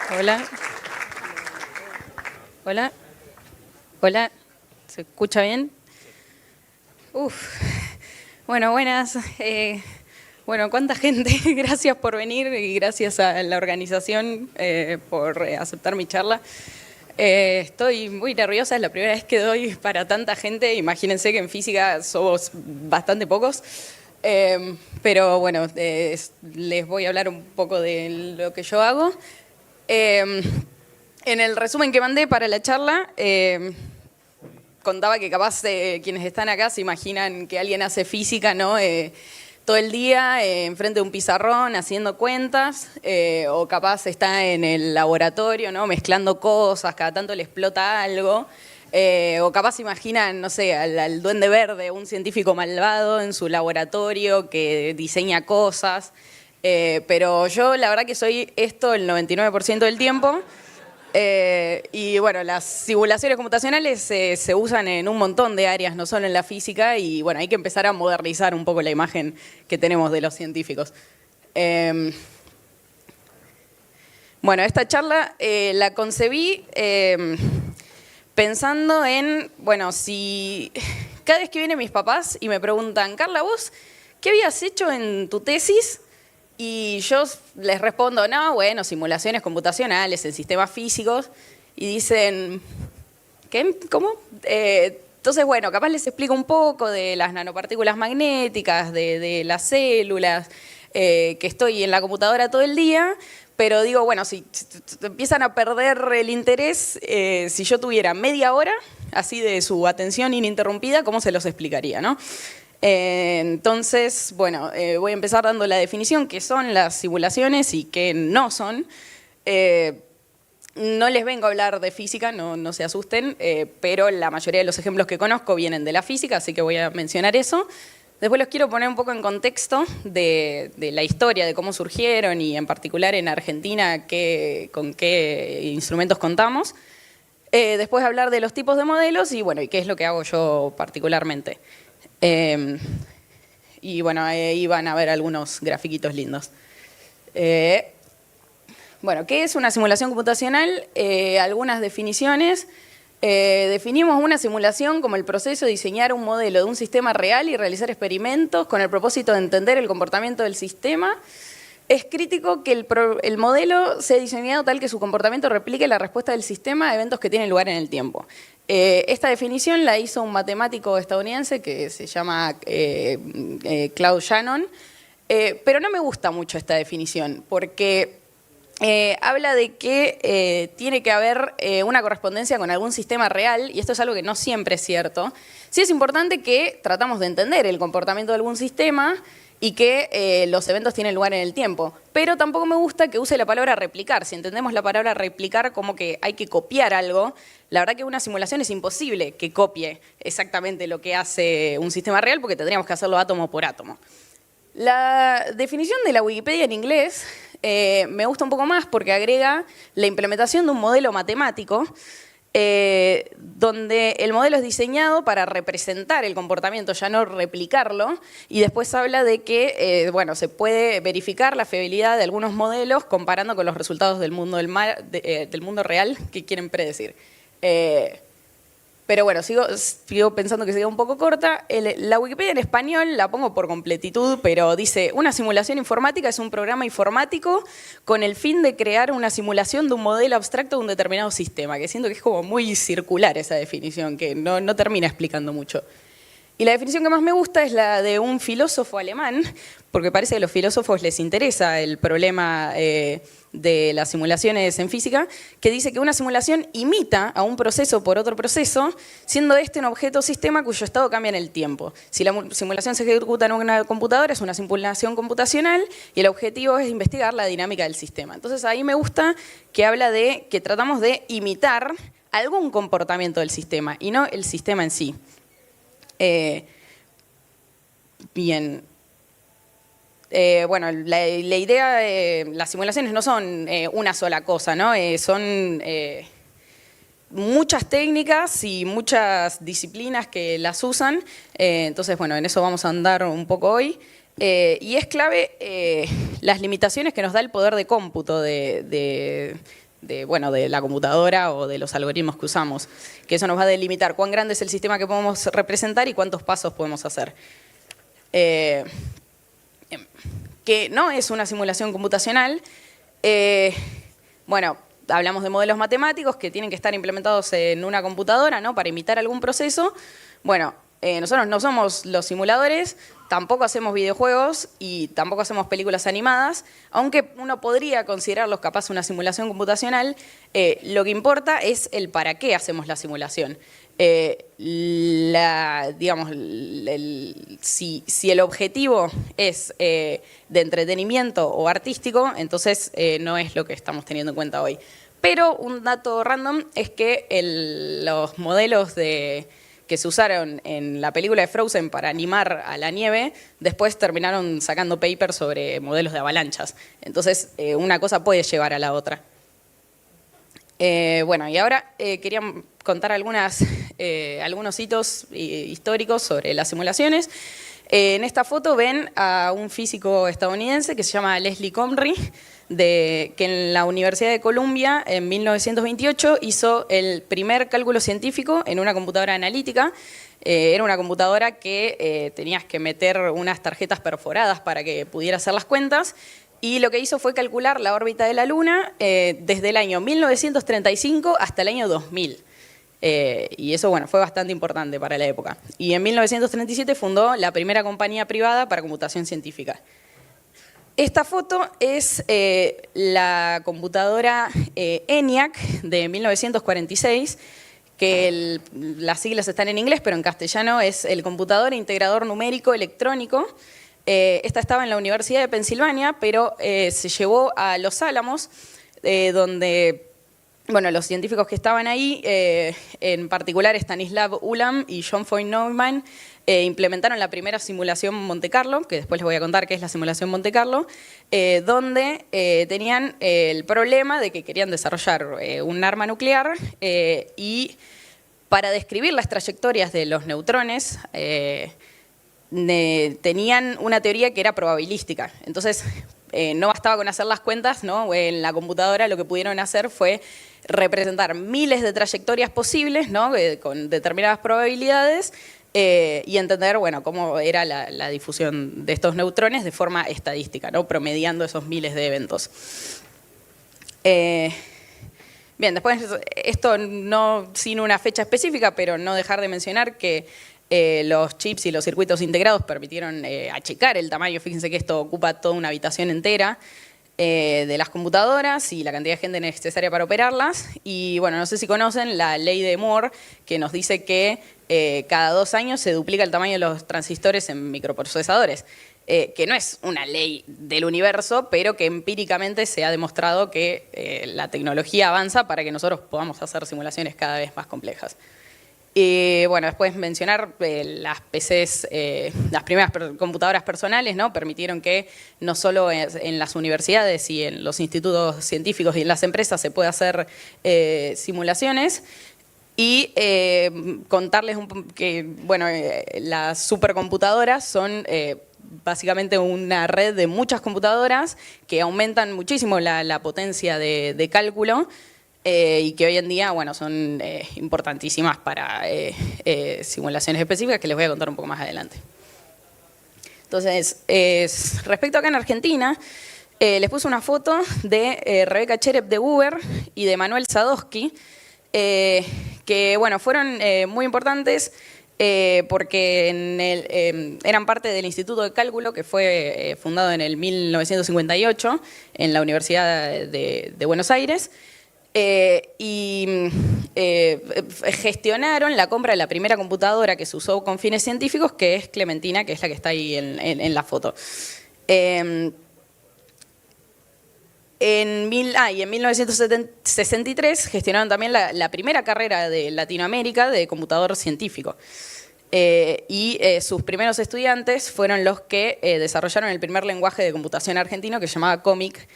Hola. Hola. Hola. ¿Se escucha bien? Uf. Bueno, buenas. Bueno, cuánta gente. Gracias por venir y gracias a la organización por aceptar mi charla. Estoy muy nerviosa, es la primera vez que doy para tanta gente. Imagínense que en física somos bastante pocos. Pero bueno, les voy a hablar un poco de lo que yo hago. En el resumen que mandé para la charla, contaba que capaz quienes están acá se imaginan que alguien hace física, ¿no? Todo el día enfrente de un pizarrón haciendo cuentas, o capaz está en el laboratorio, ¿no? Mezclando cosas, cada tanto le explota algo. O capaz se imaginan, no sé, al Duende Verde, un científico malvado en su laboratorio que diseña cosas. Pero yo la verdad que soy esto el 99% del tiempo. Y bueno, las simulaciones computacionales se usan en un montón de áreas, no solo en la física, y bueno, hay que empezar a modernizar un poco la imagen que tenemos de los científicos. Bueno, esta charla la concebí pensando en, bueno, si cada vez que vienen mis papás y me preguntan, Carla, ¿vos qué habías hecho en tu tesis? Y yo les respondo, no, bueno, simulaciones computacionales en sistemas físicos. Y dicen, ¿qué? ¿Cómo? Entonces, bueno, capaz les explico un poco de las nanopartículas magnéticas, de las células, que estoy en la computadora todo el día. Pero digo, bueno, si empiezan a perder el interés, si yo tuviera media hora así de su atención ininterrumpida, ¿cómo se los explicaría, no? Entonces, bueno, voy a empezar dando la definición, qué son las simulaciones y qué no son. No les vengo a hablar de física, no se asusten, pero la mayoría de los ejemplos que conozco vienen de la física, así que voy a mencionar eso. Después los quiero poner un poco en contexto de la historia, de cómo surgieron y en particular en Argentina con qué instrumentos contamos. Después hablar de los tipos de modelos y bueno, y qué es lo que hago yo particularmente. Y bueno, ahí van a ver algunos grafiquitos lindos. Bueno, ¿qué es una simulación computacional? Algunas definiciones. Definimos una simulación como el proceso de diseñar un modelo de un sistema real y realizar experimentos con el propósito de entender el comportamiento del sistema. Es crítico que el modelo sea diseñado tal que su comportamiento replique la respuesta del sistema a eventos que tienen lugar en el tiempo. Esta definición la hizo un matemático estadounidense que se llama Claude Shannon, pero no me gusta mucho esta definición porque habla de que tiene que haber una correspondencia con algún sistema real, y esto es algo que no siempre es cierto. Sí es importante que tratamos de entender el comportamiento de algún sistema y que los eventos tienen lugar en el tiempo. Pero tampoco me gusta que use la palabra replicar. Si entendemos la palabra replicar como que hay que copiar algo, la verdad que una simulación es imposible que copie exactamente lo que hace un sistema real porque tendríamos que hacerlo átomo por átomo. La definición de la Wikipedia en inglés me gusta un poco más porque agrega la implementación de un modelo matemático donde el modelo es diseñado para representar el comportamiento, ya no replicarlo, y después habla de que bueno, se puede verificar la fiabilidad de algunos modelos comparando con los resultados del mundo real que quieren predecir. Pero bueno, sigo pensando que se queda un poco corta. La Wikipedia en español la pongo por completitud, pero dice, una simulación informática es un programa informático con el fin de crear una simulación de un modelo abstracto de un determinado sistema, que siento que es como muy circular esa definición, que no termina explicando mucho. Y la definición que más me gusta es la de un filósofo alemán, porque parece que a los filósofos les interesa el problema de las simulaciones en física, que dice que una simulación imita a un proceso por otro proceso, siendo este un objeto o sistema cuyo estado cambia en el tiempo. Si la simulación se ejecuta en una computadora, es una simulación computacional y el objetivo es investigar la dinámica del sistema. Entonces ahí me gusta que habla de que tratamos de imitar algún comportamiento del sistema y no el sistema en sí. Bien. Bueno, la idea, las simulaciones no son una sola cosa, ¿no? Son muchas técnicas y muchas disciplinas que las usan. Entonces, bueno, en eso vamos a andar un poco hoy. Y es clave las limitaciones que nos da el poder de cómputo de bueno, de la computadora o de los algoritmos que usamos, que eso nos va a delimitar cuán grande es el sistema que podemos representar y cuántos pasos podemos hacer. Que no es una simulación computacional. Bueno, hablamos de modelos matemáticos que tienen que estar implementados en una computadora, ¿no?, para imitar algún proceso. Bueno, nosotros no somos los simuladores, tampoco hacemos videojuegos y tampoco hacemos películas animadas, aunque uno podría considerarlos capaz una simulación computacional. Lo que importa es el para qué hacemos la simulación. Digamos, si el objetivo es de entretenimiento o artístico, entonces no es lo que estamos teniendo en cuenta hoy. Pero un dato random es que los modelos que se usaron en la película de Frozen para animar a la nieve, después terminaron sacando papers sobre modelos de avalanchas. Entonces, una cosa puede llevar a la otra. Bueno, y ahora quería contar algunos hitos históricos sobre las simulaciones. En esta foto ven a un físico estadounidense que se llama Leslie Comrie, que en la Universidad de Columbia en 1928 hizo el primer cálculo científico en una computadora analítica. Era una computadora que tenías que meter unas tarjetas perforadas para que pudiera hacer las cuentas, y lo que hizo fue calcular la órbita de la Luna desde el año 1935 hasta el año 2000. Y eso, bueno, fue bastante importante para la época. Y en 1937 fundó la primera compañía privada para computación científica. Esta foto es la computadora ENIAC de 1946, que las siglas están en inglés, pero en castellano es el Computador Integrador Numérico Electrónico. Esta estaba en la Universidad de Pensilvania, pero se llevó a Los Álamos, donde bueno, los científicos que estaban ahí, en particular Stanislav Ulam y John Foy Neumann, implementaron la primera simulación Monte Carlo, que después les voy a contar qué es la simulación Monte Carlo, donde tenían el problema de que querían desarrollar un arma nuclear y para describir las trayectorias de los neutrones tenían una teoría que era probabilística. Entonces, no bastaba con hacer las cuentas, ¿no? En la computadora lo que pudieron hacer fue representar miles de trayectorias posibles, ¿no?, con determinadas probabilidades, y entender, bueno, cómo era la difusión de estos neutrones de forma estadística, ¿no?, promediando esos miles de eventos. Bien, después esto no sin una fecha específica, pero no dejar de mencionar que los chips y los circuitos integrados permitieron achicar el tamaño. Fíjense que esto ocupa toda una habitación entera de las computadoras y la cantidad de gente necesaria para operarlas. Y bueno, no sé si conocen la ley de Moore, que nos dice que cada 2 años se duplica el tamaño de los transistores en microprocesadores. Que no es una ley del universo, pero que empíricamente se ha demostrado que la tecnología avanza para que nosotros podamos hacer simulaciones cada vez más complejas. Y bueno, después mencionar las PCs, las primeras computadoras personales, ¿no?, permitieron que no solo en las universidades y en los institutos científicos y en las empresas se pueda hacer simulaciones. Y contarles que bueno, las supercomputadoras son básicamente una red de muchas computadoras que aumentan muchísimo la potencia de cálculo. Y que hoy en día, bueno, son importantísimas para simulaciones específicas que les voy a contar un poco más adelante. Entonces, respecto acá en Argentina, les puse una foto de Rebeca Cherep de Uber y de Manuel Sadowski, que bueno, fueron muy importantes porque eran parte del Instituto de Cálculo, que fue fundado en el 1958 en la Universidad de Buenos Aires. Y gestionaron la compra de la primera computadora que se usó con fines científicos, que es Clementina, que es la que está ahí en la foto. Y en 1963 gestionaron también la primera carrera de Latinoamérica de computador científico. Y sus primeros estudiantes fueron los que desarrollaron el primer lenguaje de computación argentino, que se llamaba COMIC,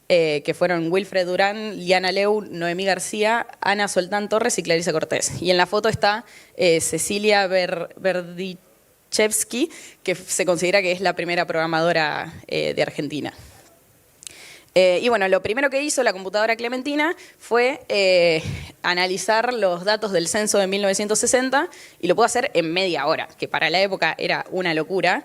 que fueron Wilfred Durán, Liana Leu, Noemí García, Ana Soltán Torres y Clarisa Cortés. Y en la foto está Cecilia Berdichevsky, que se considera que es la primera programadora de Argentina. Y bueno, lo primero que hizo la computadora Clementina fue analizar los datos del censo de 1960 y lo pudo hacer en media hora, que para la época era una locura.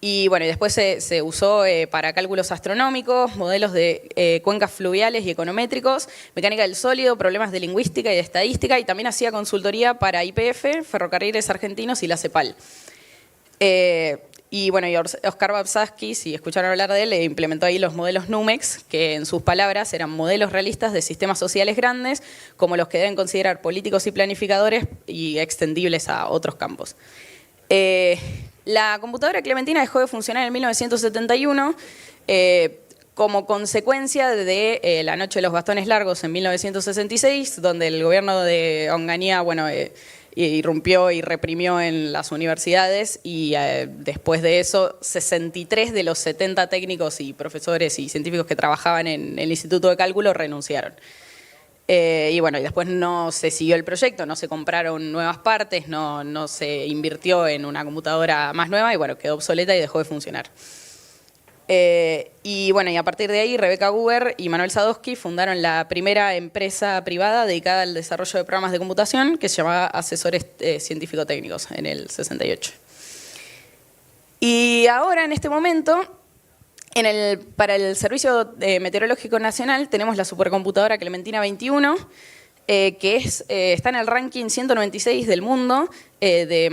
Y bueno, y después se usó para cálculos astronómicos, modelos de cuencas fluviales y econométricos, mecánica del sólido, problemas de lingüística y de estadística, y también hacía consultoría para YPF, Ferrocarriles Argentinos y la CEPAL. Y bueno, y Oscar Babsaski, si escucharon hablar de él, implementó ahí los modelos NUMEX, que en sus palabras eran modelos realistas de sistemas sociales grandes, como los que deben considerar políticos y planificadores y extendibles a otros campos. La computadora Clementina dejó de funcionar en 1971 como consecuencia de la Noche de los Bastones Largos en 1966, donde el gobierno de Onganía, bueno, irrumpió y reprimió en las universidades y después de eso 63 de los 70 técnicos y profesores y científicos que trabajaban en el Instituto de Cálculo renunciaron. Y bueno, y después no se siguió el proyecto, no se compraron nuevas partes, no se invirtió en una computadora más nueva y bueno, quedó obsoleta y dejó de funcionar. Y bueno, y a partir de ahí, Rebecca Guber y Manuel Sadowski fundaron la primera empresa privada dedicada al desarrollo de programas de computación que se llamaba Asesores Científico-Técnicos en el 68. Y ahora, en este momento, para el Servicio Meteorológico Nacional tenemos la supercomputadora Clementina 21, que está en el ranking 196 del mundo de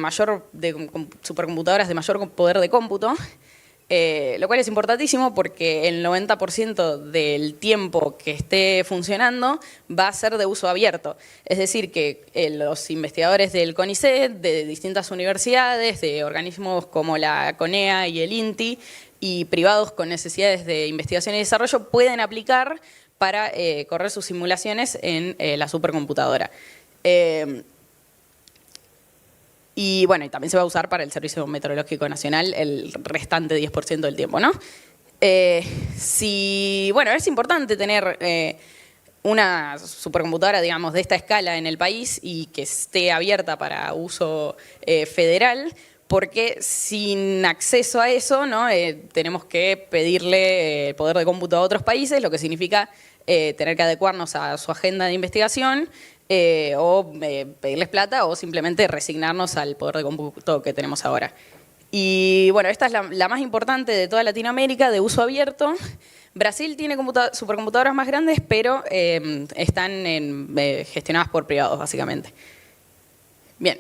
supercomputadoras de mayor poder de cómputo. Lo cual es importantísimo porque el 90% del tiempo que esté funcionando va a ser de uso abierto. Es decir, que los investigadores del CONICET, de distintas universidades, de organismos como la CONEA y el INTI, y privados con necesidades de investigación y desarrollo, pueden aplicar para correr sus simulaciones en la supercomputadora. Y bueno, y también se va a usar para el Servicio Meteorológico Nacional el restante 10% del tiempo, ¿no? Bueno, es importante tener una supercomputadora, digamos, de esta escala en el país y que esté abierta para uso federal, porque sin acceso a eso, ¿no? Tenemos que pedirle el poder de cómputo a otros países, lo que significa tener que adecuarnos a su agenda de investigación, o pedirles plata o simplemente resignarnos al poder de cómputo que tenemos ahora. Y bueno, esta es la más importante de toda Latinoamérica, de uso abierto. Brasil tiene supercomputadoras más grandes, pero están gestionadas por privados, básicamente. Bien.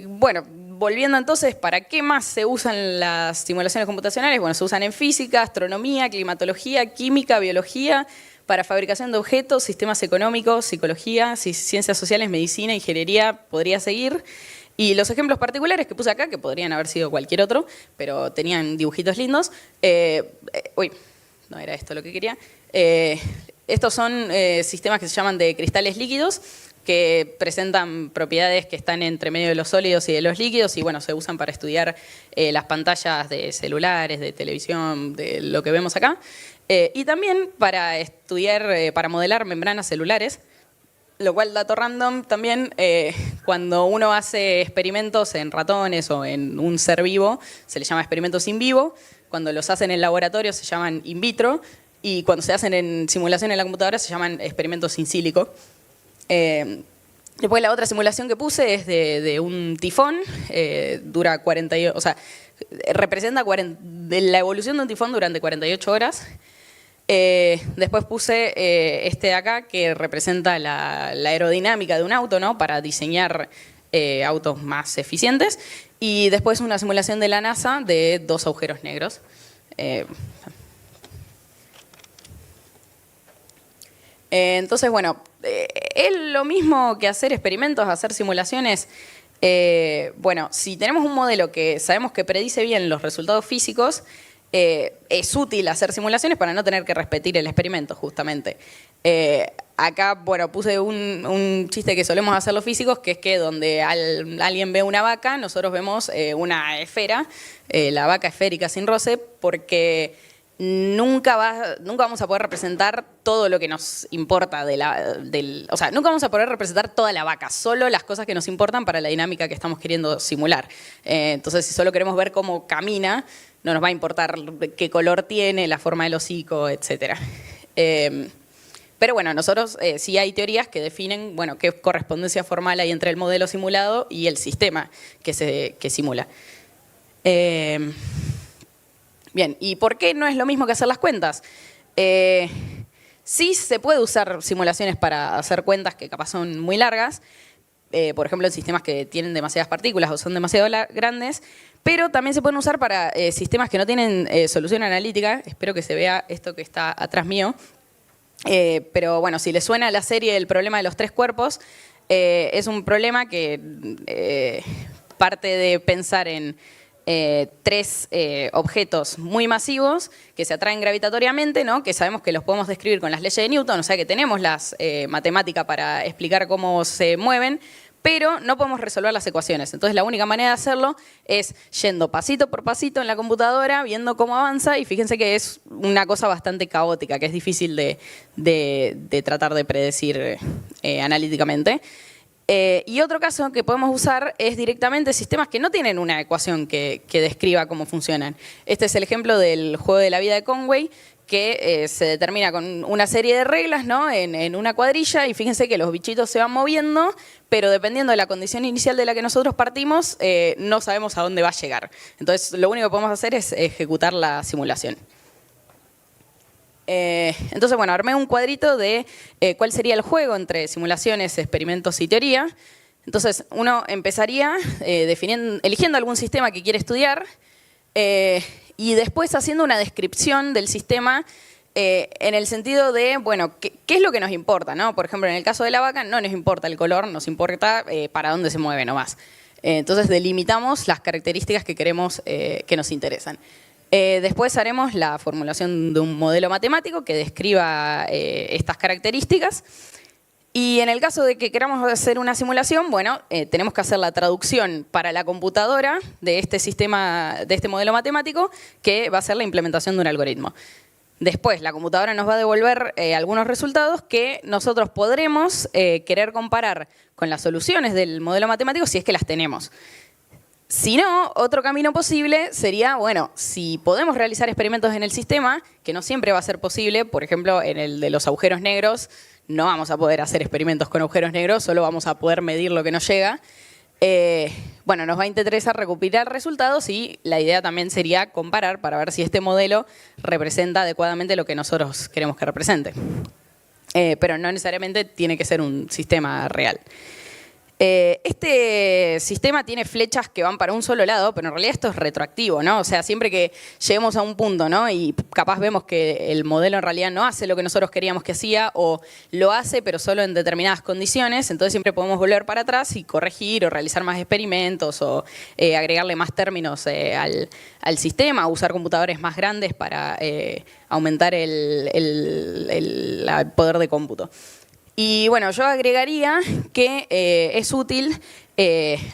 Bueno, volviendo entonces, ¿para qué más se usan las simulaciones computacionales? Bueno, se usan en física, astronomía, climatología, química, biología, para fabricación de objetos, sistemas económicos, psicología, ciencias sociales, medicina, ingeniería, podría seguir. Y los ejemplos particulares que puse acá, que podrían haber sido cualquier otro, pero tenían dibujitos lindos. Uy, no era esto lo que quería. Estos son sistemas que se llaman de cristales líquidos, que presentan propiedades que están entre medio de los sólidos y de los líquidos y bueno, se usan para estudiar las pantallas de celulares, de televisión, de lo que vemos acá. Y también para estudiar, para modelar membranas celulares, lo cual, dato random, también cuando uno hace experimentos en ratones o en un ser vivo, se les llama experimentos in vivo, cuando los hacen en laboratorio se llaman in vitro y cuando se hacen en simulación en la computadora se llaman experimentos in silico. Después la otra simulación que puse es de un tifón, dura 48, o sea, representa la evolución de un tifón durante 48 horas. Después puse este de acá que representa la aerodinámica de un auto, ¿no? Para diseñar autos más eficientes. Y después una simulación de la NASA de 2 agujeros negros. Entonces, bueno, es lo mismo que hacer experimentos, hacer simulaciones. Bueno, si tenemos un modelo que sabemos que predice bien los resultados físicos, es útil hacer simulaciones para no tener que repetir el experimento, justamente. Acá, bueno, puse un chiste que solemos hacer los físicos, que es que donde alguien ve una vaca, nosotros vemos una esfera, la vaca esférica sin roce, porque nunca vamos a poder representar todo lo que nos importa o sea, nunca vamos a poder representar toda la vaca, solo las cosas que nos importan para la dinámica que estamos queriendo simular. Entonces, si solo queremos ver cómo camina, no nos va a importar qué color tiene, la forma del hocico, etc. Pero bueno, nosotros sí hay teorías que definen, bueno, qué correspondencia formal hay entre el modelo simulado y el sistema que simula. Bien, ¿y por qué no es lo mismo que hacer las cuentas? Sí se puede usar simulaciones para hacer cuentas que capaz son muy largas, por ejemplo en sistemas que tienen demasiadas partículas o son demasiado grandes, pero también se pueden usar para sistemas que no tienen solución analítica. Espero que se vea esto que está atrás mío. Pero bueno, si les suena la serie El problema de los tres cuerpos, es un problema que parte de pensar en tres objetos muy masivos que se atraen gravitatoriamente, ¿no? Que sabemos que los podemos describir con las leyes de Newton, o sea que tenemos las matemática para explicar cómo se mueven, pero no podemos resolver las ecuaciones. Entonces la única manera de hacerlo es yendo pasito por pasito en la computadora, viendo cómo avanza, y fíjense que es una cosa bastante caótica, que es difícil de tratar de predecir analíticamente. Y otro caso que podemos usar es directamente sistemas que no tienen una ecuación que describa cómo funcionan. Este es el ejemplo del juego de la vida de Conway, que se determina con una serie de reglas, ¿no? en una cuadrilla, y fíjense que los bichitos se van moviendo, pero dependiendo de la condición inicial de la que nosotros partimos, no sabemos a dónde va a llegar. Entonces, lo único que podemos hacer es ejecutar la simulación. Entonces, bueno, armé un cuadrito de cuál sería el juego entre simulaciones, experimentos y teoría. Entonces, uno empezaría eligiendo algún sistema que quiere estudiar, y después haciendo una descripción del sistema en el sentido de, bueno, ¿qué es lo que nos importa, ¿no? Por ejemplo, en el caso de la vaca no nos importa el color, nos importa para dónde se mueve nomás. Entonces delimitamos las características que queremos que nos interesan. Después haremos la formulación de un modelo matemático que describa estas características. Y en el caso de que queramos hacer una simulación, bueno, tenemos que hacer la traducción para la computadora de este sistema, de este modelo matemático, que va a ser la implementación de un algoritmo. Después, la computadora nos va a devolver algunos resultados que nosotros podremos querer comparar con las soluciones del modelo matemático si es que las tenemos. Si no, otro camino posible sería, bueno, si podemos realizar experimentos en el sistema, que no siempre va a ser posible, por ejemplo, en el de los agujeros negros, no vamos a poder hacer experimentos con agujeros negros, solo vamos a poder medir lo que nos llega. Bueno, nos va a interesar recopilar resultados y la idea también sería comparar para ver si este modelo representa adecuadamente lo que nosotros queremos que represente. Pero no necesariamente tiene que ser un sistema real. Este sistema tiene flechas que van para un solo lado, pero en realidad esto es retroactivo, ¿no? O sea, siempre que lleguemos a un punto, ¿no? Y capaz vemos que el modelo en realidad no hace lo que nosotros queríamos que hacía, o lo hace pero solo en determinadas condiciones, entonces siempre podemos volver para atrás y corregir o realizar más experimentos o agregarle más términos al sistema, usar computadores más grandes para aumentar el poder de cómputo. Y bueno, yo agregaría que es útil,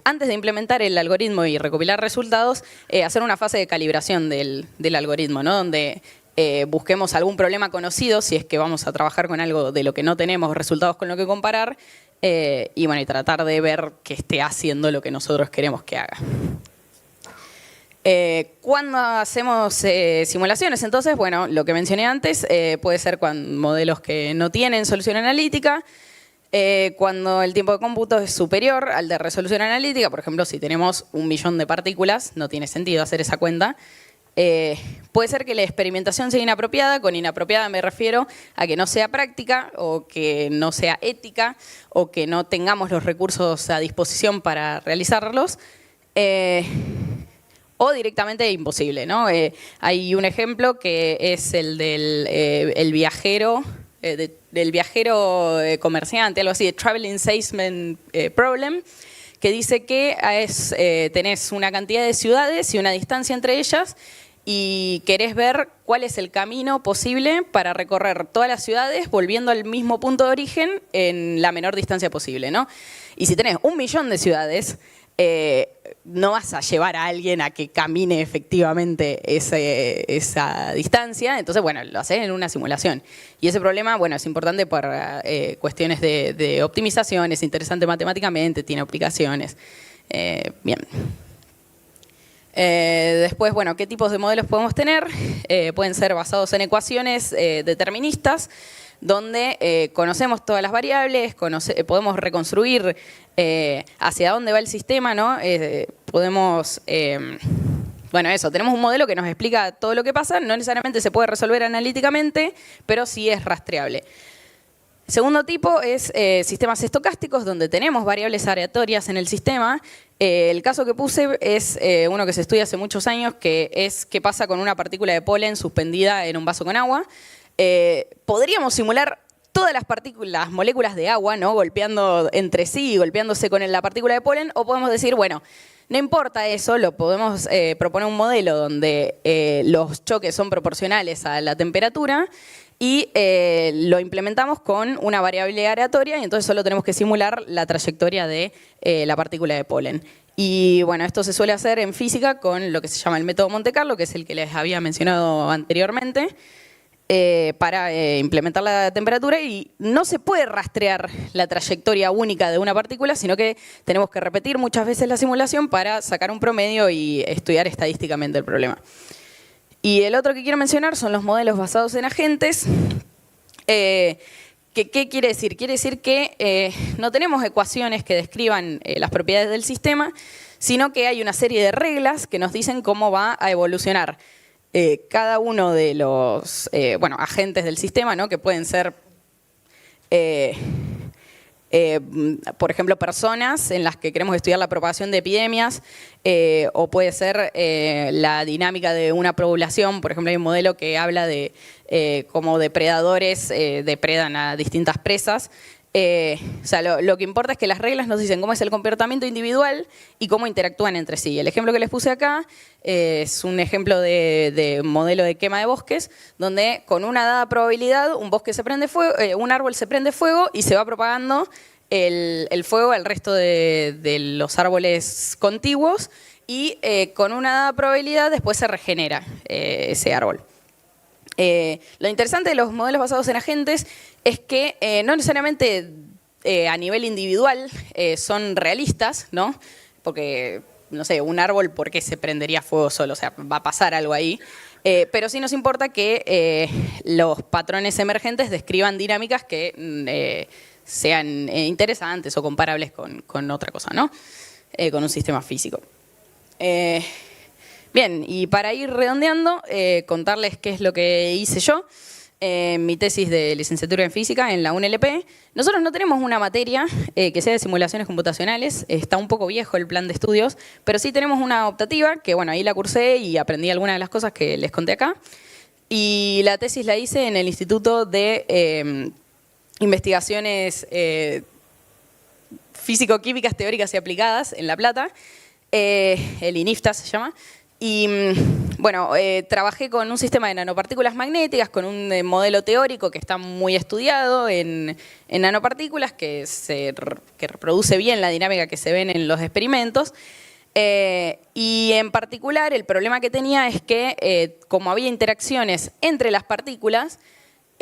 antes de implementar el algoritmo y recopilar resultados, hacer una fase de calibración del algoritmo, ¿no? Donde busquemos algún problema conocido, si es que vamos a trabajar con algo de lo que no tenemos resultados con lo que comparar, y bueno, y tratar de ver que esté haciendo lo que nosotros queremos que haga. Cuando hacemos simulaciones, entonces, bueno, lo que mencioné antes puede ser con modelos que no tienen solución analítica, cuando el tiempo de cómputo es superior al de resolución analítica. Por ejemplo, si tenemos 1 millón de partículas, no tiene sentido hacer esa cuenta. Puede ser que la experimentación sea inapropiada. Con inapropiada me refiero a que no sea práctica o que no sea ética o que no tengamos los recursos a disposición para realizarlos. O directamente imposible, ¿no? Hay un ejemplo que es el del viajero, del viajero comerciante, algo así, de Traveling Salesman Problem, que dice que tenés una cantidad de ciudades y una distancia entre ellas y querés ver cuál es el camino posible para recorrer todas las ciudades volviendo al mismo punto de origen en la menor distancia posible, ¿no? Y si tenés 1 millón de ciudades, no vas a llevar a alguien a que camine efectivamente esa distancia, entonces, bueno, lo haces en una simulación. Y ese problema, bueno, es importante para cuestiones de optimización, es interesante matemáticamente, tiene aplicaciones. Bien. Después, bueno, ¿qué tipos de modelos podemos tener? Pueden ser basados en ecuaciones deterministas, donde conocemos todas las variables, podemos reconstruir hacia dónde va el sistema, ¿no? Podemos... bueno, eso, tenemos un modelo que nos explica todo lo que pasa, no necesariamente se puede resolver analíticamente, pero sí es rastreable. Segundo tipo es sistemas estocásticos, donde tenemos variables aleatorias en el sistema. El caso que puse es uno que se estudia hace muchos años, que es qué pasa con una partícula de polen suspendida en un vaso con agua. Podríamos simular todas las moléculas de agua, ¿no? Golpeando entre sí, golpeándose con la partícula de polen, o podemos decir, bueno, no importa eso, lo podemos proponer un modelo donde los choques son proporcionales a la temperatura y lo implementamos con una variable aleatoria y entonces solo tenemos que simular la trayectoria de la partícula de polen. Y bueno, esto se suele hacer en física con lo que se llama el método Monte Carlo, que es el que les había mencionado anteriormente, para implementar la temperatura, y no se puede rastrear la trayectoria única de una partícula, sino que tenemos que repetir muchas veces la simulación para sacar un promedio y estudiar estadísticamente el problema. Y el otro que quiero mencionar son los modelos basados en agentes. ¿Qué quiere decir? Quiere decir que no tenemos ecuaciones que describan las propiedades del sistema, sino que hay una serie de reglas que nos dicen cómo va a evolucionar cada uno de los agentes del sistema, ¿no? Que pueden ser, por ejemplo, personas en las que queremos estudiar la propagación de epidemias, o puede ser la dinámica de una población. Por ejemplo, hay un modelo que habla de cómo depredadores depredan a distintas presas. O sea, lo que importa es que las reglas nos dicen cómo es el comportamiento individual y cómo interactúan entre sí. El ejemplo que les puse acá es un ejemplo de modelo de quema de bosques, donde con una dada probabilidad un árbol se prende fuego y se va propagando el fuego al resto de los árboles contiguos, y con una dada probabilidad después se regenera ese árbol. Lo interesante de los modelos basados en agentes es que no necesariamente a nivel individual son realistas, ¿no? Porque, no sé, un árbol, ¿por qué se prendería fuego solo? O sea, va a pasar algo ahí. Pero sí nos importa que los patrones emergentes describan dinámicas que sean interesantes o comparables con otra cosa, ¿no? Con un sistema físico. Bien, y para ir redondeando, contarles qué es lo que hice yo. Mi tesis de licenciatura en física en la UNLP. Nosotros no tenemos una materia que sea de simulaciones computacionales, está un poco viejo el plan de estudios, pero sí tenemos una optativa, que bueno, ahí la cursé y aprendí algunas de las cosas que les conté acá. Y la tesis la hice en el Instituto de Investigaciones Físico-Químicas Teóricas y Aplicadas en La Plata, el INIFTA se llama. Y bueno, trabajé con un sistema de nanopartículas magnéticas, con un modelo teórico que está muy estudiado en nanopartículas, que reproduce bien la dinámica que se ven en los experimentos. Y en particular el problema que tenía es que como había interacciones entre las partículas,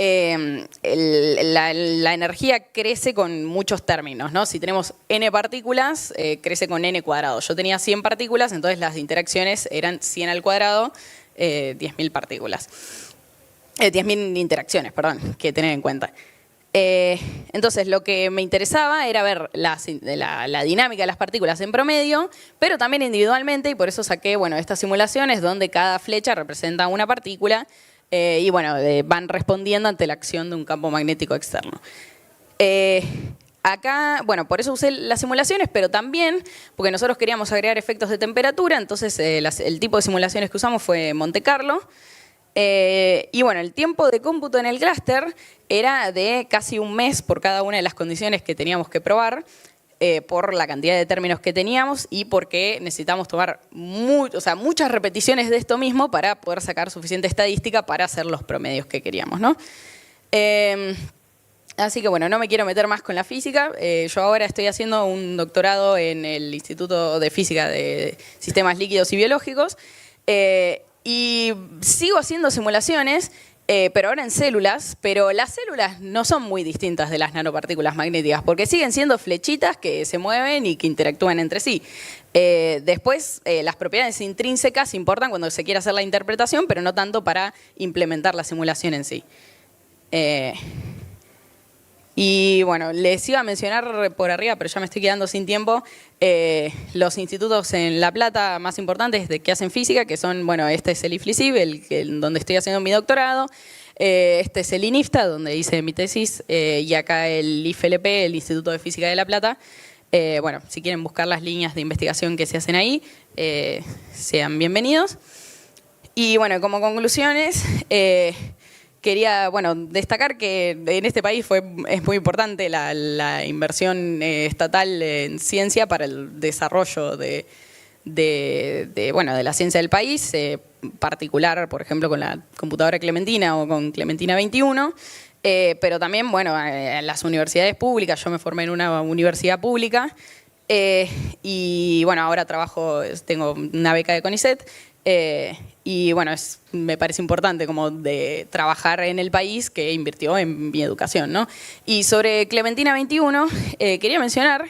la energía crece con muchos términos, ¿no? Si tenemos n partículas, crece con n cuadrado. Yo tenía 100 partículas, entonces las interacciones eran 100 al cuadrado, 10.000 partículas. 10.000 interacciones, perdón, que tener en cuenta. Entonces lo que me interesaba era ver la dinámica de las partículas en promedio, pero también individualmente, y por eso saqué, bueno, estas simulaciones donde cada flecha representa una partícula. Y bueno, van respondiendo ante la acción de un campo magnético externo. Acá, bueno, por eso usé las simulaciones, pero también porque nosotros queríamos agregar efectos de temperatura, entonces el tipo de simulaciones que usamos fue Monte Carlo. Y bueno, el tiempo de cómputo en el clúster era de casi un mes por cada una de las condiciones que teníamos que probar, por la cantidad de términos que teníamos y porque necesitamos tomar muchas repeticiones de esto mismo para poder sacar suficiente estadística para hacer los promedios que queríamos, ¿no? Así que bueno, no me quiero meter más con la física. Yo ahora estoy haciendo un doctorado en el Instituto de Física de Sistemas Líquidos y Biológicos, y sigo haciendo simulaciones. pero ahora en células, pero las células no son muy distintas de las nanopartículas magnéticas, porque siguen siendo flechitas que se mueven y que interactúan entre sí. Después, las propiedades intrínsecas importan cuando se quiere hacer la interpretación, pero no tanto para implementar la simulación en sí. Y bueno, les iba a mencionar por arriba, pero ya me estoy quedando sin tiempo, los institutos en La Plata más importantes que hacen física, que son, bueno, este es el IFLISIB, donde estoy haciendo mi doctorado, este es el INIFTA, donde hice mi tesis, y acá el IFLP, el Instituto de Física de La Plata. Bueno, si quieren buscar las líneas de investigación que se hacen ahí, sean bienvenidos. Y bueno, como conclusiones, quería destacar que en este país es muy importante la inversión estatal en ciencia para el desarrollo de la ciencia del país, particular, por ejemplo, con la computadora Clementina o con Clementina 21, pero también, en las universidades públicas. Yo me formé en una universidad pública y, ahora tengo una beca de CONICET. Y me parece importante como de trabajar en el país que invirtió en mi educación, ¿no? Y sobre Clementina 21, quería mencionar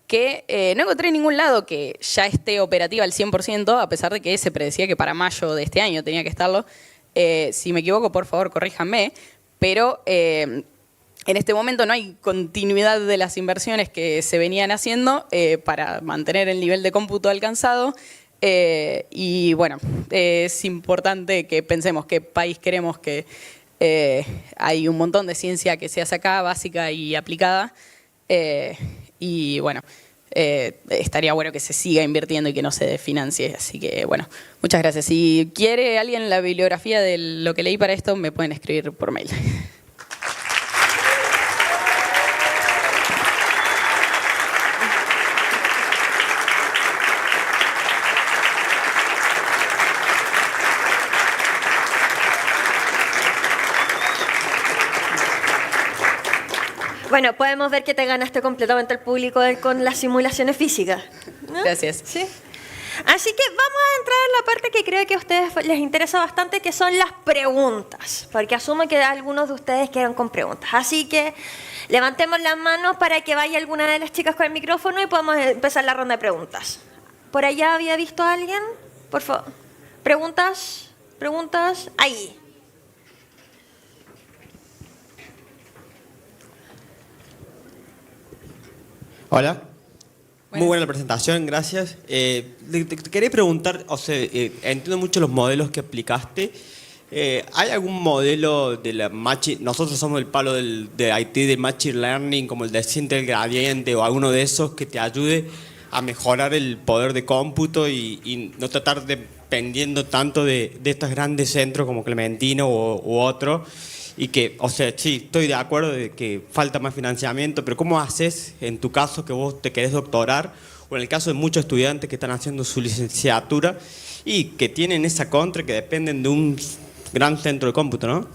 que no encontré en ningún lado que ya esté operativa al 100%, a pesar de que se predecía que para mayo de este año tenía que estarlo. Si me equivoco, por favor, corríjanme, pero en este momento no hay continuidad de las inversiones que se venían haciendo para mantener el nivel de cómputo alcanzado. Y bueno, es importante que pensemos qué país queremos, que hay un montón de ciencia que se hace acá, básica y aplicada, y bueno, estaría bueno que se siga invirtiendo y que no se desfinancie. Así que bueno, muchas gracias. Si quiere alguien la bibliografía de lo que leí para esto, me pueden escribir por mail. Bueno, podemos ver que te ganaste completamente al público con las simulaciones físicas, ¿no? Gracias. Sí. Así que vamos a entrar en la parte que creo que a ustedes les interesa bastante, que son las preguntas, porque asumo que algunos de ustedes quedan con preguntas. Así que levantemos las manos para que vaya alguna de las chicas con el micrófono y podamos empezar la ronda de preguntas. ¿Por allá había visto a alguien? Por favor. ¿Preguntas? ¿Preguntas? Ahí. Hola. Muy buena la presentación, gracias. Te quería preguntar, entiendo mucho los modelos que aplicaste. ¿Hay algún modelo de la Machine? Nosotros somos el palo de IT de Machine Learning, como el descent del gradiente o alguno de esos que te ayude a mejorar el poder de cómputo y no tratar dependiendo tanto de estos grandes centros como Clementino u otro. Y que, sí, estoy de acuerdo de que falta más financiamiento, pero ¿cómo haces en tu caso que vos te querés doctorar, o en el caso de muchos estudiantes que están haciendo su licenciatura y que tienen esa contra, que dependen de un gran centro de cómputo, ¿no?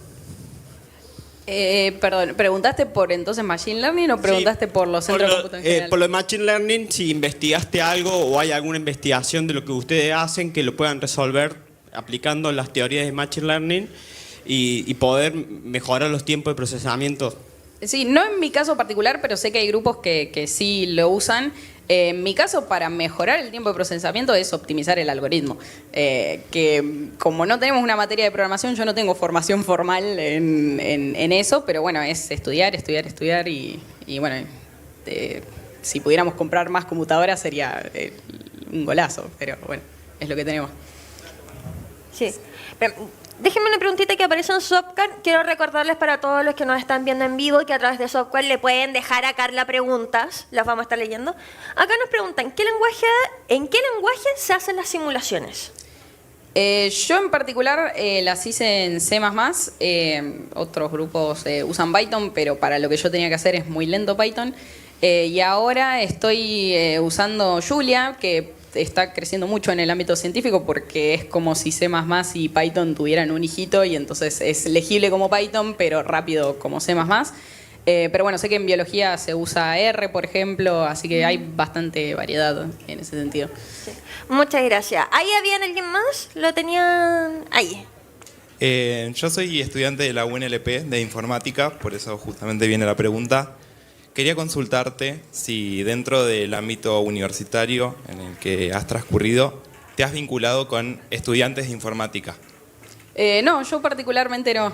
Perdón, ¿preguntaste por entonces Machine Learning o preguntaste por los centros de cómputo en general? Por lo de Machine Learning, si investigaste algo o hay alguna investigación de lo que ustedes hacen que lo puedan resolver aplicando las teorías de Machine Learning y poder mejorar los tiempos de procesamiento. Sí, no en mi caso particular, pero sé que hay grupos que sí lo usan. En mi caso, para mejorar el tiempo de procesamiento es optimizar el algoritmo. Que como no tenemos una materia de programación, yo no tengo formación formal en eso, pero bueno, es estudiar y bueno, si pudiéramos comprar más computadoras sería un golazo, pero bueno, es lo que tenemos. Sí. Déjenme una preguntita que aparece en Software. Quiero recordarles para todos los que nos están viendo en vivo que a través de Software le pueden dejar a Carla preguntas. Las vamos a estar leyendo. Acá nos preguntan, ¿en qué lenguaje se hacen las simulaciones? Yo en particular las hice en C++. Otros grupos usan Python, pero para lo que yo tenía que hacer es muy lento Python. Y ahora estoy usando Julia, que está creciendo mucho en el ámbito científico porque es como si C++ y Python tuvieran un hijito y entonces es legible como Python, pero rápido como C++. Pero bueno, sé que en biología se usa R, por ejemplo, así que hay bastante variedad en ese sentido. Sí. Muchas gracias. ¿Ahí había alguien más? ¿Lo tenían ahí? Yo soy estudiante de la UNLP de informática, por eso justamente viene la pregunta. Quería consultarte si dentro del ámbito universitario en el que has transcurrido, te has vinculado con estudiantes de informática. No, yo particularmente no,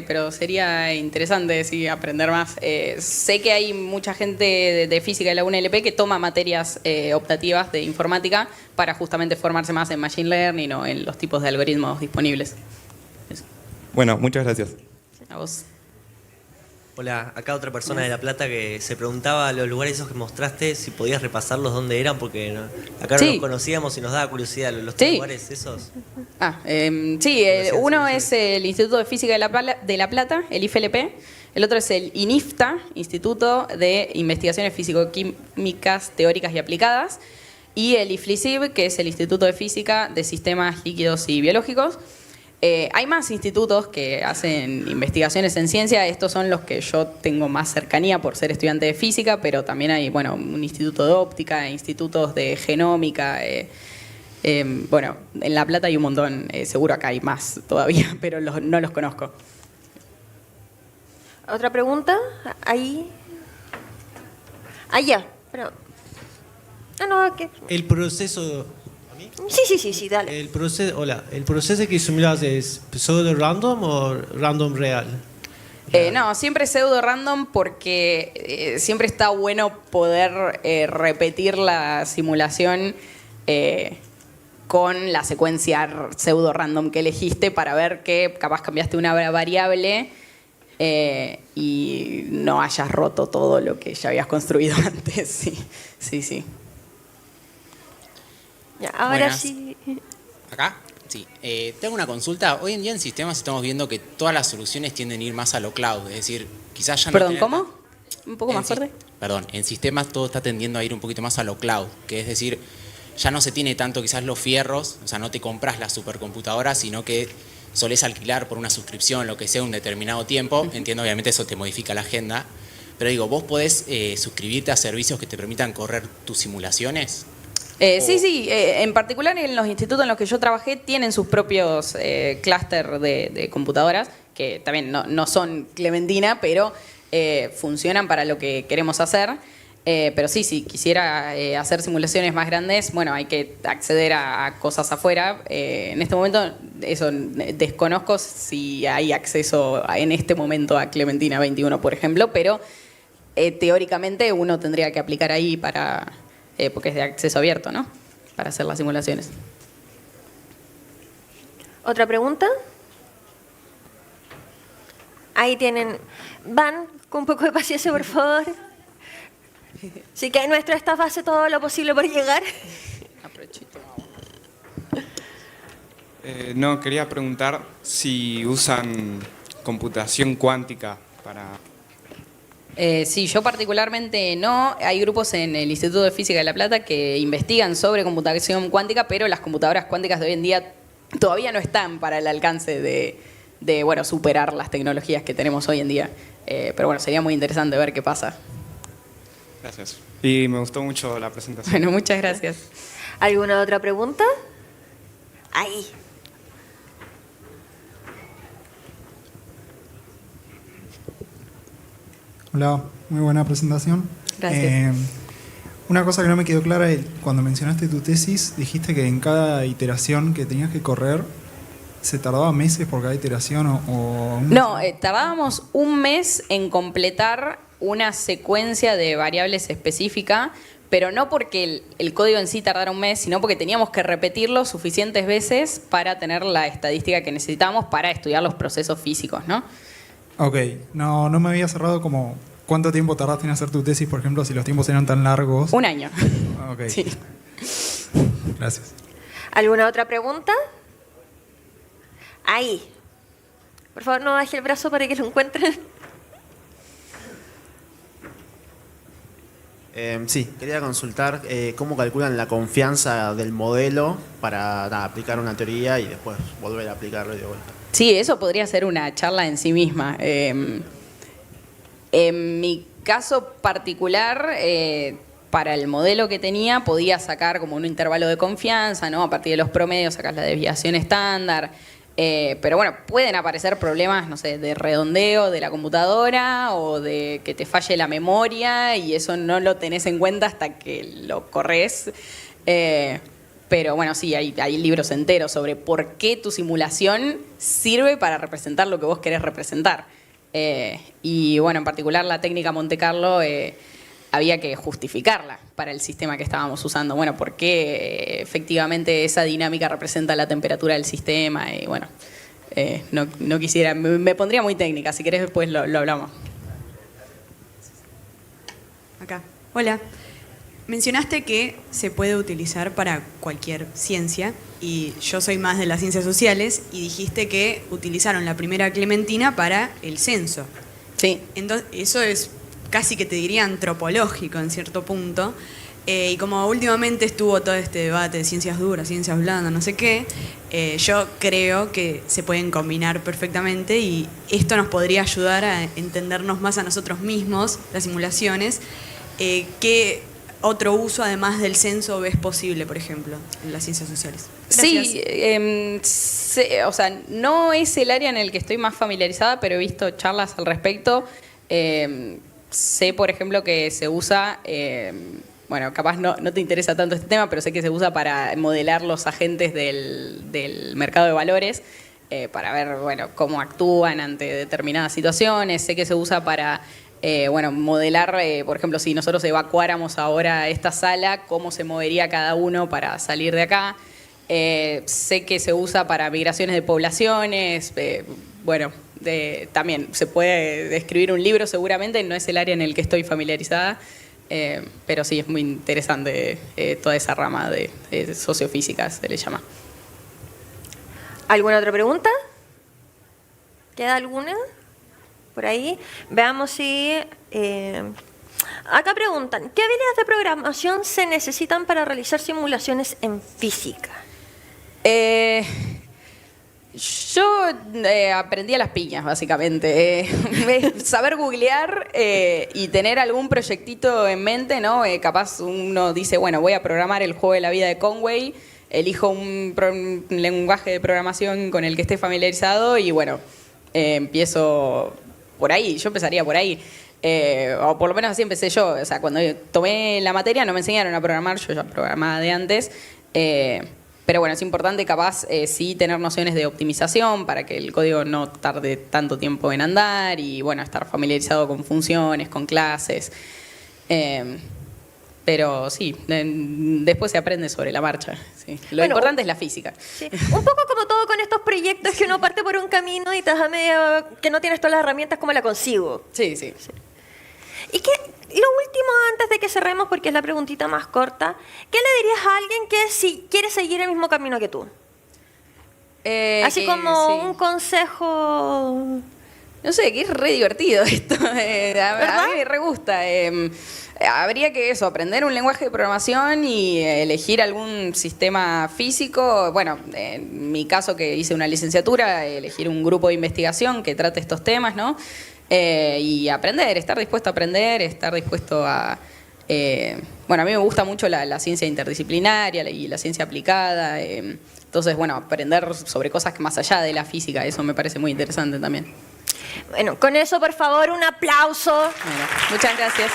pero sería interesante sí, aprender más. Sé que hay mucha gente de física de la UNLP que toma materias optativas de informática para justamente formarse más en Machine Learning o en los tipos de algoritmos disponibles. Eso. Bueno, muchas gracias. A vos. Hola, acá otra persona de La Plata que se preguntaba los lugares esos que mostraste, si podías repasarlos dónde eran, porque acá no Sí. los conocíamos y nos daba curiosidad los Sí. lugares esos. Sí, uno es el Instituto de Física de La Plata, el IFLP. El otro es el INIFTA, Instituto de Investigaciones Físico-Químicas Teóricas y Aplicadas. Y el IFLISIB, que es el Instituto de Física de Sistemas Líquidos y Biológicos. Hay más institutos que hacen investigaciones en ciencia. Estos son los que yo tengo más cercanía por ser estudiante de física, pero también hay un instituto de óptica, institutos de genómica. Bueno, en La Plata hay un montón. Seguro acá hay más todavía, pero no los conozco. ¿Otra pregunta? Ahí. Allá. Pero... no, ¿qué? El proceso, Sí, dale. el proceso que simulas es pseudo random o random real. No, siempre pseudo random porque siempre está bueno poder repetir la simulación con la secuencia pseudo random que elegiste para ver que capaz cambiaste una variable y no hayas roto todo lo que ya habías construido antes. Sí. Ya, ahora Buenas. sí. ¿Acá? Sí. Tengo una consulta. Hoy en día en sistemas estamos viendo que todas las soluciones tienden a ir más a lo cloud. Es decir, quizás ya no... Perdón, tener- ¿cómo? ¿Un poco En más fuerte? Perdón, en sistemas todo está tendiendo a ir un poquito más a lo cloud, que es decir, ya no se tiene tanto quizás los fierros, o sea, no te compras la supercomputadora, sino que solés alquilar por una suscripción, lo que sea, un determinado tiempo. Entiendo, obviamente, eso te modifica la agenda. Pero digo, ¿vos podés suscribirte a servicios que te permitan correr tus simulaciones? Sí. En particular en los institutos en los que yo trabajé tienen sus propios clúster de computadoras, que también no son Clementina, pero funcionan para lo que queremos hacer. Pero sí, si quisiera hacer simulaciones más grandes, bueno, hay que acceder a cosas afuera. En este momento, eso desconozco si hay acceso en este momento a Clementina 21, por ejemplo, pero teóricamente uno tendría que aplicar ahí para... porque es de acceso abierto, ¿no? Para hacer las simulaciones. ¿Otra pregunta? Ahí tienen. Van con un poco de paciencia, por favor. Así que nuestro staff hace todo lo posible por llegar. No, quería preguntar si usan computación cuántica para... Sí, yo particularmente no. Hay grupos en el Instituto de Física de La Plata que investigan sobre computación cuántica, pero las computadoras cuánticas de hoy en día todavía no están para el alcance de superar las tecnologías que tenemos hoy en día. Pero bueno, sería muy interesante ver qué pasa. Gracias. Y me gustó mucho la presentación. Bueno, muchas gracias. ¿Alguna otra pregunta? Ahí. Hola, muy buena presentación. Gracias. Una cosa que no me quedó clara, cuando mencionaste tu tesis, dijiste que en cada iteración que tenías que correr, ¿se tardaba meses por cada iteración o No, tardábamos un mes en completar una secuencia de variables específica, pero no porque el código en sí tardara un mes, sino porque teníamos que repetirlo suficientes veces para tener la estadística que necesitábamos para estudiar los procesos físicos, ¿no? Ok, no me había cerrado como cuánto tiempo tardaste en hacer tu tesis, por ejemplo, si los tiempos eran tan largos. Un año. Ok, Sí. gracias. ¿Alguna otra pregunta? Ahí. Por favor, no baje el brazo para que lo encuentren. Sí, quería consultar cómo calculan la confianza del modelo para aplicar una teoría y después volver a aplicarlo de vuelta. Sí, eso podría ser una charla en sí misma. En mi caso particular, para el modelo que tenía, podía sacar como un intervalo de confianza, ¿no? A partir de los promedios sacas la desviación estándar. Pero bueno, pueden aparecer problemas, no sé, de redondeo de la computadora o de que te falle la memoria y eso no lo tenés en cuenta hasta que lo corres. Pero bueno, sí, hay libros enteros sobre por qué tu simulación sirve para representar lo que vos querés representar. Y bueno, en particular la técnica Monte Carlo había que justificarla para el sistema que estábamos usando. Bueno, por qué efectivamente esa dinámica representa la temperatura del sistema. Y bueno, no quisiera, me pondría muy técnica. Si querés después lo hablamos. Acá. Hola. Mencionaste que se puede utilizar para cualquier ciencia y yo soy más de las ciencias sociales y dijiste que utilizaron la primera Clementina para el censo. Sí. Entonces, eso es casi que te diría antropológico en cierto punto. Y como últimamente estuvo todo este debate de ciencias duras, ciencias blandas, no sé qué, yo creo que se pueden combinar perfectamente y esto nos podría ayudar a entendernos más a nosotros mismos, las simulaciones, ¿qué otro uso además del censo ves posible, por ejemplo, en las ciencias sociales? Gracias. Sí, o sea, no es el área en el que estoy más familiarizada, pero he visto charlas al respecto. Sé, por ejemplo, que se usa, bueno, capaz no te interesa tanto este tema, pero sé que se usa para modelar los agentes del mercado de valores, para ver, bueno, cómo actúan ante determinadas situaciones. Sé que se usa para bueno, modelar, por ejemplo, si nosotros evacuáramos ahora esta sala, cómo se movería cada uno para salir de acá. Sé que se usa para migraciones de poblaciones, bueno, también se puede escribir un libro seguramente, no es el área en el que estoy familiarizada, pero sí es muy interesante toda esa rama de sociofísica, se le llama. ¿Alguna otra pregunta? ¿Queda alguna? Por ahí. Veamos si... acá preguntan, ¿qué habilidades de programación se necesitan para realizar simulaciones en física? Yo aprendí a las piñas, básicamente. Saber googlear y tener algún proyectito en mente, ¿no? Capaz uno dice, bueno, voy a programar el juego de la vida de Conway, elijo un lenguaje de programación con el que esté familiarizado y bueno, empiezo por ahí. Yo empezaría por ahí. O por lo menos así empecé yo. O sea, cuando tomé la materia no me enseñaron a programar, yo ya programaba de antes. Pero bueno, es importante capaz sí tener nociones de optimización para que el código no tarde tanto tiempo en andar y bueno, estar familiarizado con funciones, con clases. Pero sí, después se aprende sobre la marcha. Sí. Lo importante es la física. Sí. Un poco como todo con estos proyectos que uno parte por un camino y te da medio que no tienes todas las herramientas, ¿cómo la consigo? Sí. Y que lo último, antes de que cerremos, porque es la preguntita más corta, ¿qué le dirías a alguien que si quiere seguir el mismo camino que tú? Así como un consejo... No sé, que es re divertido esto. A mí me re gusta. Habría que aprender un lenguaje de programación y elegir algún sistema físico. Bueno, en mi caso que hice una licenciatura, elegir un grupo de investigación que trate estos temas, ¿no? Y aprender, estar dispuesto a aprender, estar dispuesto a... bueno, a mí me gusta mucho la ciencia interdisciplinaria y la ciencia aplicada. Entonces, bueno, aprender sobre cosas que más allá de la física, eso me parece muy interesante también. Bueno, con eso, por favor, un aplauso. Bueno, muchas gracias.